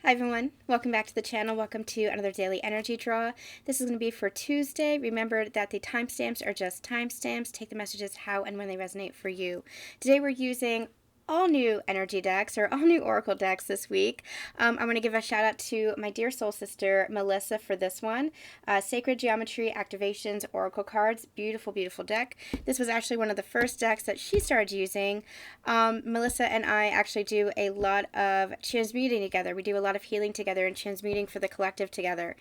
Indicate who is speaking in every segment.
Speaker 1: Hi everyone, welcome back to the channel. Welcome to another daily energy draw. This is going to be for Tuesday. Remember that the timestamps are just timestamps. Take the messages how and when they resonate for you. Today we're using all new energy decks, or all new oracle decks this week. I'm going to give a shout out to my dear soul sister Melissa for this one. Sacred Geometry Activations Oracle Cards. Beautiful, beautiful deck. This was actually one of the first decks that she started using. Melissa and I actually do a lot of transmuting together. We do a lot of healing together and transmuting for the collective together.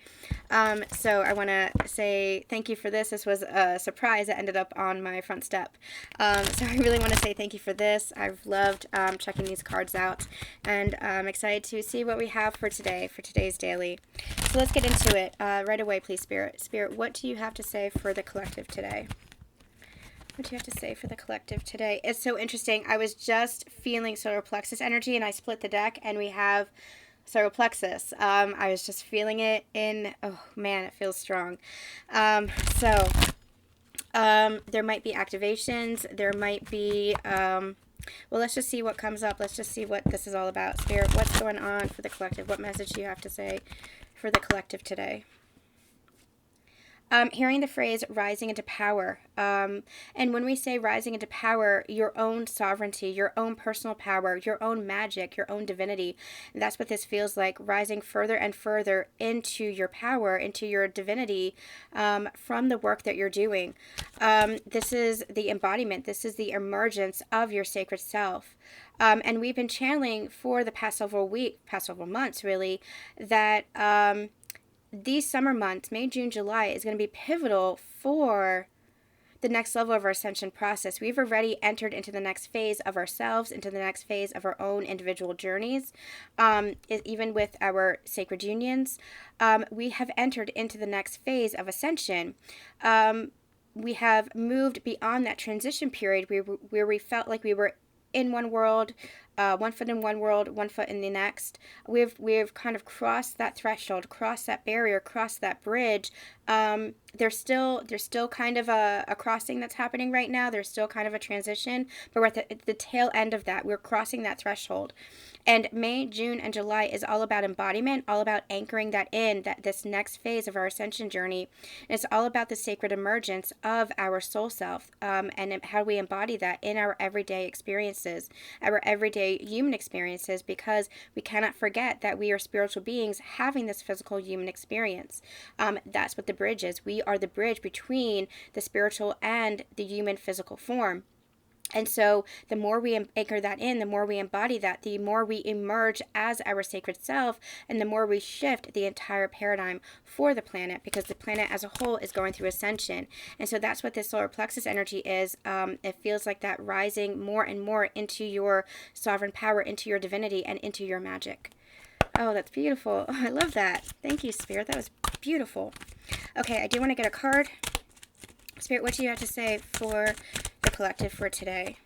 Speaker 1: So I want to say thank you for this. This was a surprise that ended up on my front step. So I really want to say thank you for this. I've loved checking these cards out, and I'm excited to see what we have for today, for today's daily. So let's get into it right away, please, Spirit. Spirit, what do you have to say for the collective today? What do you have to say for the collective today? It's so interesting. I was just feeling solar plexus energy, and I split the deck, and we have solar plexus. I was just feeling it in, oh man, it feels strong. There might be activations. There might be, well, let's just see what comes up. Let's just see what this is all about. Spirit, what's going on for the collective? What message do you have to say for the collective today? Hearing the phrase rising into power. And when we say rising into power, your own sovereignty, your own personal power, your own magic, your own divinity. And that's what this feels like, rising further and further into your power, into your divinity from the work that you're doing. This is the embodiment. This is the emergence of your sacred self. And we've been channeling for the past several months, really, that these summer months, May, June, July, is going to be pivotal for the next level of our ascension process. We've already entered into the next phase of ourselves, into the next phase of our own individual journeys. Even with our sacred unions, we have entered into the next phase of ascension. We have moved beyond that transition period where we felt like we were in one world, one foot in one world, one foot in the next. We've kind of crossed that threshold, crossed that barrier, crossed that bridge. There's still kind of a crossing that's happening right now. There's still kind of a transition, but we're at the tail end of that. We're crossing that threshold. And May, June, and July is all about embodiment, all about anchoring that in, that this next phase of our ascension journey. And it's all about the sacred emergence of our soul self, and how we embody that in our everyday experiences, our everyday human experiences, because we cannot forget that we are spiritual beings having this physical human experience. That's what the bridge is. We are the bridge between the spiritual and the human physical form. And so the more we anchor that in, the more we embody that, the more we emerge as our sacred self, and the more we shift the entire paradigm for the planet, because the planet as a whole is going through ascension. And so that's what this solar plexus energy is. It feels like that rising more and more into your sovereign power, into your divinity, and into your magic. Oh, that's beautiful. Oh, I love that. Thank you, Spirit. That was beautiful. Okay, I do want to get a card. Spirit, what do you have to say for the collective for today?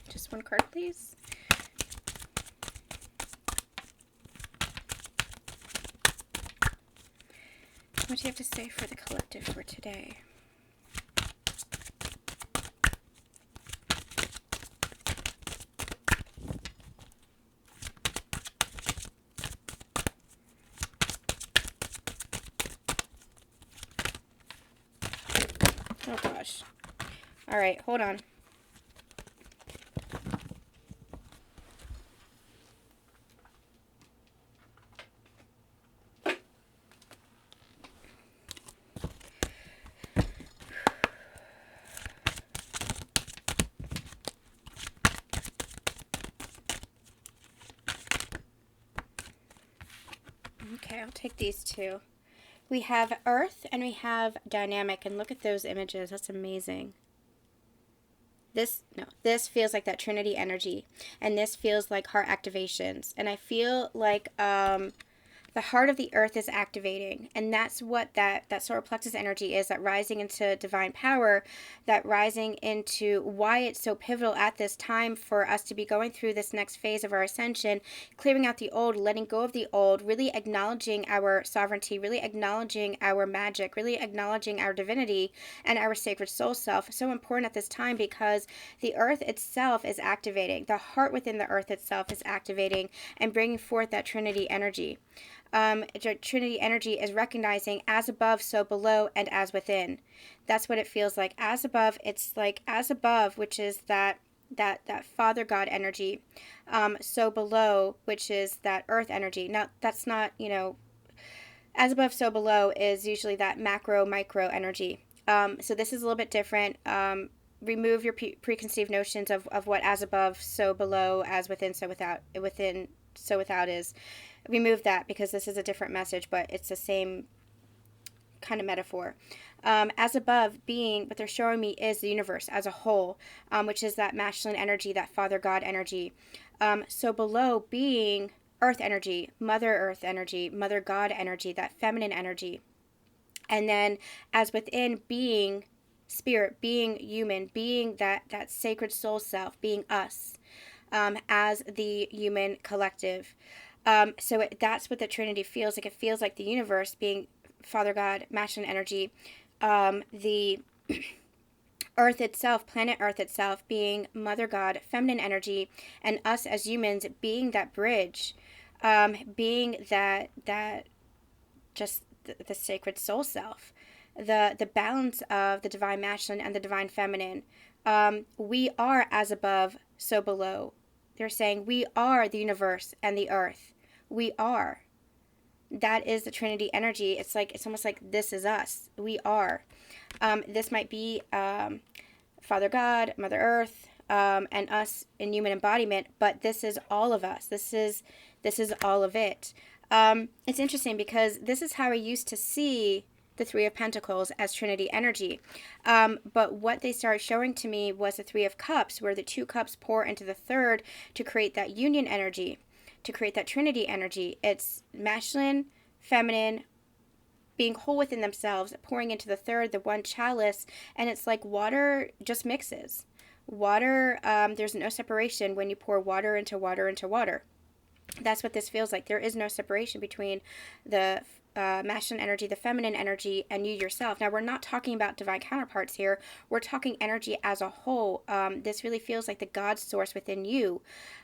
Speaker 1: Just one card, please. What do you have to say for the collective for today? Oh gosh. All right, hold on. Okay, I'll take these two. We have Earth and we have Dynamic, and look at those images. That's amazing. This feels like that Trinity energy, and this feels like heart activations. And I feel like The heart of the earth is activating, and that's what that solar plexus energy is, that rising into divine power, that rising into why it's so pivotal at this time for us to be going through this next phase of our ascension, clearing out the old, letting go of the old, really acknowledging our sovereignty, really acknowledging our magic, really acknowledging our divinity and our sacred soul self. So important at this time because the earth itself is activating. The heart within the earth itself is activating and bringing forth that Trinity energy. Trinity energy is recognizing as above, so below, and as within. That's what it feels like. As above, it's like as above, which is that Father God energy. So below, which is that earth energy. Now, that's not, as above, so below is usually that macro, micro energy. So this is a little bit different. Remove your preconceived notions of what as above, so below, as within, so without is. Remove that because this is a different message, but it's the same kind of metaphor. As above being, what they're showing me is the universe as a whole, which is that masculine energy, that Father God energy. So below being earth energy, Mother Earth energy, Mother God energy, that feminine energy. And then as within being spirit, being human, being that sacred soul self, being us, as the human collective. So that's what the Trinity feels like. It feels like the universe being Father God, masculine energy, the earth itself, planet earth itself being Mother God, feminine energy, and us as humans being that bridge, being that just the sacred soul self, the balance of the divine masculine and the divine feminine. We are as above, so below. They're saying we are the universe and the earth. We are. That is the Trinity energy. It's almost like this is us. We are. This might be Father God, Mother Earth, and us in human embodiment, but this is all of us. This is all of it. It's interesting because this is how I used to see the Three of Pentacles as Trinity energy. But what they started showing to me was the Three of Cups, where the two cups pour into the third to create that union energy, to create that Trinity energy. It's masculine, feminine, being whole within themselves, pouring into the third, the one chalice, and it's like water just mixes. Water, there's no separation when you pour water into water into water. That's what this feels like. There is no separation between the masculine energy, the feminine energy, and you yourself. Now, we're not talking about divine counterparts here. We're talking energy as a whole. This really feels like the God source within you,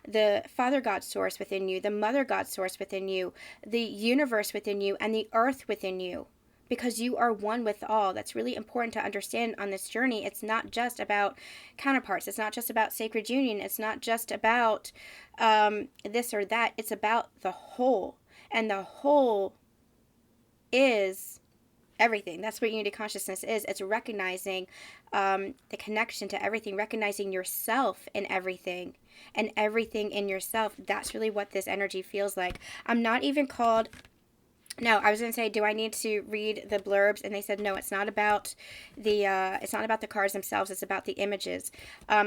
Speaker 1: the Father God source within you, the Mother God source within you, the universe within you, and the earth within you. Because you are one with all. That's really important to understand on this journey. It's not just about counterparts. It's not just about sacred union. It's not just about this or that. It's about the whole. And the whole is everything. That's what unity consciousness is. It's recognizing the connection to everything, recognizing yourself in everything and everything in yourself. That's really what this energy feels like. I'm not even called... No, I was going to say, do I need to read the blurbs? And they said, no, it's not about the cards themselves. It's about the images.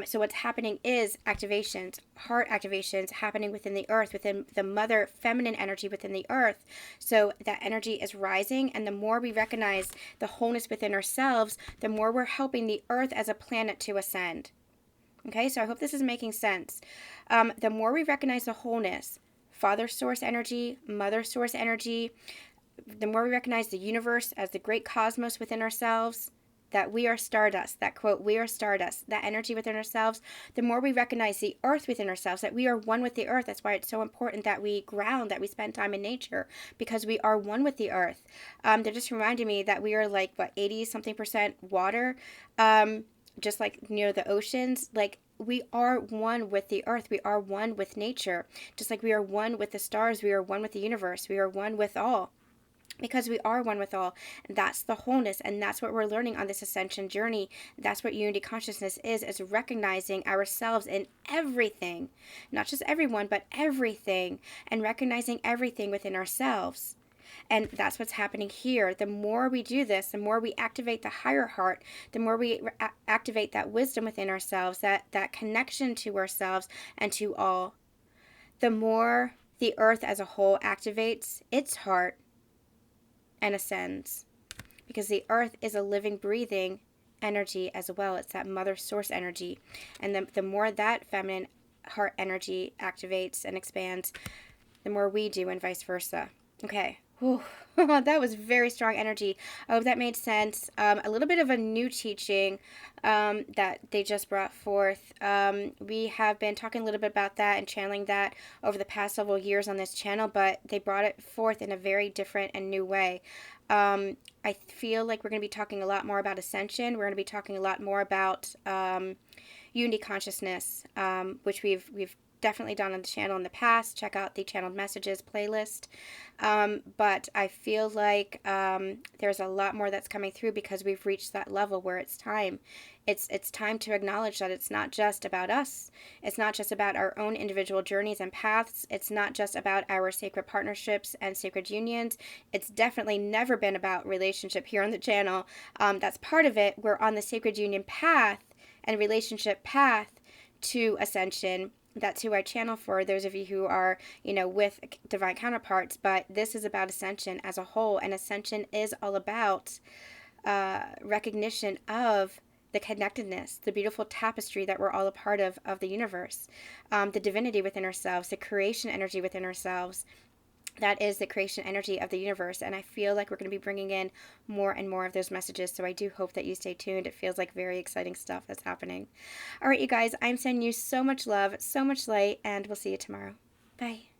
Speaker 1: So what's happening is activations, heart activations happening within the earth, within the mother feminine energy within the earth. So that energy is rising. And the more we recognize the wholeness within ourselves, the more we're helping the earth as a planet to ascend. Okay, so I hope this is making sense. The more we recognize the wholeness, Father source energy, Mother source energy, the more we recognize the universe as the great cosmos within ourselves, that we are stardust, that quote, we are stardust, that energy within ourselves, the more we recognize the earth within ourselves, that we are one with the earth. That's why it's so important that we ground, that we spend time in nature, because we are one with the earth. They're just reminding me that we are like, 80-something% water, just like, the oceans, like, we are one with the earth. We are one with nature. Just like we are one with the stars, we are one with the universe. We are one with all. Because we are one with all. And that's the wholeness. And that's what we're learning on this ascension journey. That's what unity consciousness is recognizing ourselves in everything. Not just everyone, but everything. And recognizing everything within ourselves. And that's what's happening here. The more we do this, the more we activate the higher heart, the more we activate that wisdom within ourselves, that connection to ourselves and to all, the more the earth as a whole activates its heart and ascends, because the earth is a living, breathing energy as well. It's that mother source energy. And the more that feminine heart energy activates and expands, the more we do, and vice versa. Okay. Whew. That was very strong energy. I hope that made sense. A little bit of a new teaching that they just brought forth. We have been talking a little bit about that and channeling that over the past several years on this channel, but they brought it forth in a very different and new way. I feel like we're going to be talking a lot more about ascension. We're going to be talking a lot more about unity consciousness, which we've definitely done on the channel in the past. Check out the channeled messages playlist. But I feel like there's a lot more that's coming through, because we've reached that level where it's time. It's time to acknowledge that it's not just about us. It's not just about our own individual journeys and paths. It's not just about our sacred partnerships and sacred unions. It's definitely never been about relationship here on the channel. That's part of it. We're on the sacred union path and relationship path to ascension. That's who I channel for, those of you who are, with divine counterparts. But this is about ascension as a whole. And ascension is all about recognition of the connectedness, the beautiful tapestry that we're all a part of the universe, the divinity within ourselves, the creation energy within ourselves. That is the creation energy of the universe. And I feel like we're going to be bringing in more and more of those messages. So I do hope that you stay tuned. It feels like very exciting stuff that's happening. All right, you guys, I'm sending you so much love, so much light, and we'll see you tomorrow. Bye.